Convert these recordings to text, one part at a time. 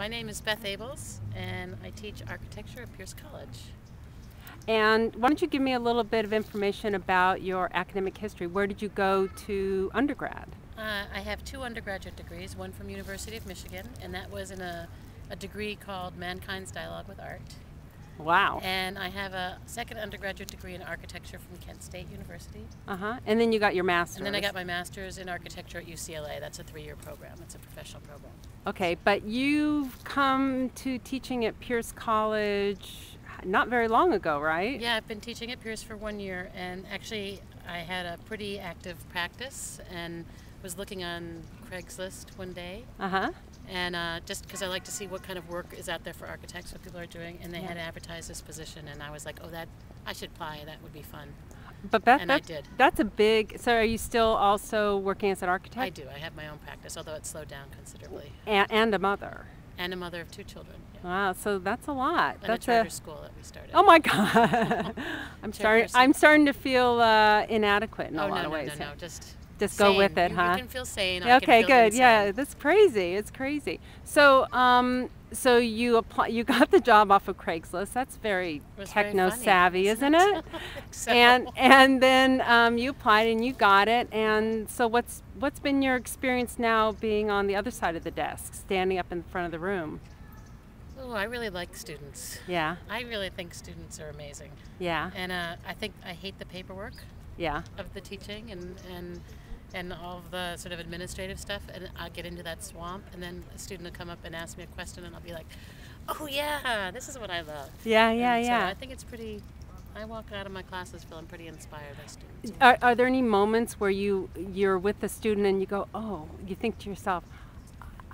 My name is Beth Abels, and I teach architecture at Pierce College. And why don't you give me a little bit of information about your academic history? Where did you go to undergrad? I have 2 undergraduate degrees, one from University of Michigan, and that was in a degree called Mankind's Dialogue with Art. Wow. And I have a second undergraduate degree in architecture from Kent State University. And then you got your master's. And then I got my master's in architecture at UCLA. That's a 3-year program. It's a professional program. Okay, but you've come to teaching at Pierce College not very long ago, right? Yeah, I've been teaching at Pierce for 1 year, and actually I had a pretty active practice and was looking on Craigslist one day. And just because I like to see what kind of work is out there for architects, what people are doing, and they had advertised this position, and I was like, oh, I should apply, that would be fun. But Beth, and I did. That's a big, so are you still also working as an architect? I do, I have my own practice, although it's slowed down considerably. And a mother. And a mother of 2 children. Yeah. Wow, so that's a lot. And that's a charter school that we started. Oh my God. I'm starting to feel inadequate in a lot of ways. No, just sane. Go with it, huh? You can feel sane. Okay, good. Insane. Yeah, that's crazy. It's crazy. So, so you got the job off of Craigslist. That's very techno savvy, isn't it? So. And then you applied and you got it. And so, what's been your experience now being on the other side of the desk, standing up in front of the room? Oh, I really like students. Yeah. I really think students are amazing. Yeah. And I hate the paperwork. Yeah. Of the teaching and all of the sort of administrative stuff, and I'll get into that swamp, and then a student will come up and ask me a question, and I'll be like, oh yeah, this is what I love. Yeah. So I think it's pretty, I walk out of my classes feeling pretty inspired by students. Are there any moments where you're with a student and you go, oh, you think to yourself,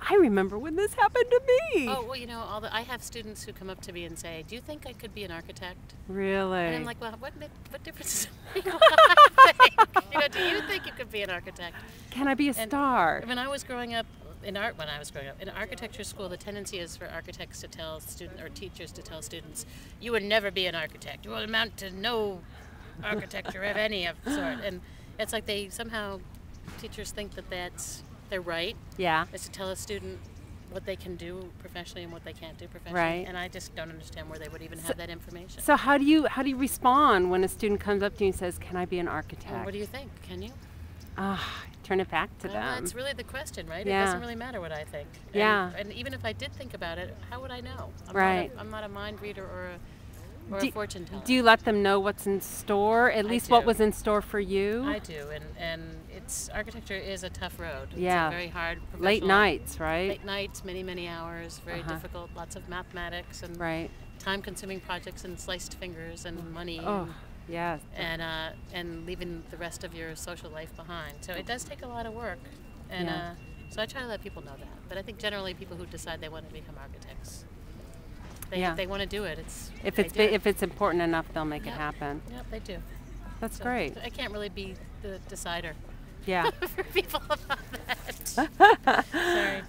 I remember when this happened to me? Oh, well, you know, I have students who come up to me and say, do you think I could be an architect? Really? And I'm like, well, what difference does it make what I think? You know, do you think you could be an architect? Can I be a star? When I was growing up, in architecture school, the tendency is for architects to tell teachers to tell students, you would never be an architect. You will amount to no architecture of any of sort. And it's like teachers think that they're right. Yeah. Is to tell a student what they can do professionally and what they can't do professionally. Right. And I just don't understand where they would even have that information. So how do you respond when a student comes up to you and says, "Can I be an architect?" Well, what do you think? Can you? Turn it back to them. That's really the question, right? Yeah. It doesn't really matter what I think. And even if I did think about it, how would I know? I'm not a mind reader or a fortune teller. Do you let them know what's in store? At least what was in store for you? I do, and architecture is a tough road. Yeah. It's a very hard professional. Late nights, right? Late nights, many hours, very difficult, lots of mathematics and time-consuming projects and sliced fingers and money. Oh, yes. And leaving the rest of your social life behind. So it does take a lot of work, and so I try to let people know that. But I think generally people who decide they want to become architects, they want to do it. If it's important enough, they'll make it happen. Yep, they do. That's great. I can't really be the decider. Yeah. For people about that. Sorry,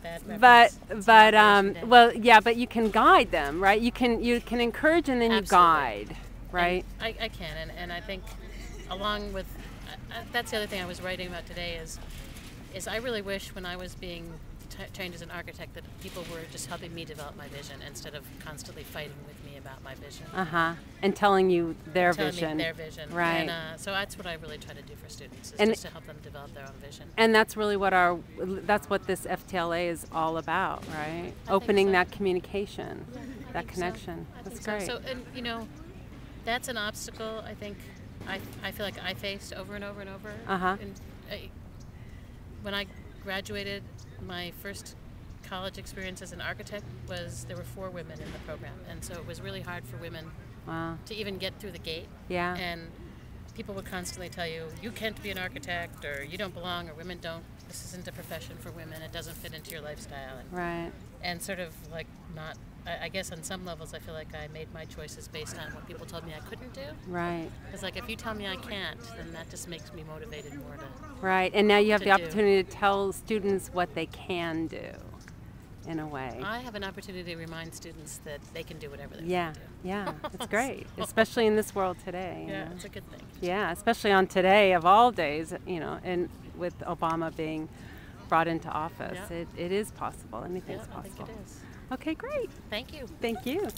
bad reference. But you can guide them, right? You can encourage and then you guide, right? And I can, and I think along with that's the other thing I was writing about today is I really wish when I was being trained as an architect that people were just helping me develop my vision instead of constantly fighting with me about my vision. And telling you their vision. Telling me their vision. Right. And so that's what I really try to do for students, is just to help them develop their own vision. And that's really that's what this FTLA is all about, right? Opening that communication, that connection. That's great. So, and you know, that's an obstacle I think I feel like I faced over and over and over. And when I graduated, my first college experience as an architect there were 4 women in the program, and so it was really hard for women to even get through the gate. Yeah. And people would constantly tell you, you can't be an architect, or you don't belong, or women don't, this isn't a profession for women, it doesn't fit into your lifestyle. And sort of like not, I guess on some levels I feel like I made my choices based on what people told me I couldn't do. Right. It's like if you tell me I can't, then that just makes me motivated more to Right, and now you have the opportunity to tell students what they can do, in a way. I have an opportunity to remind students that they can do whatever they want to do. Yeah, it's great, especially in this world today. Yeah, it's a good thing. Yeah, especially on today of all days, you know, and with Obama being brought into office, it is possible. Anything's possible. I think it is. Okay, great. Thank you. Thank you.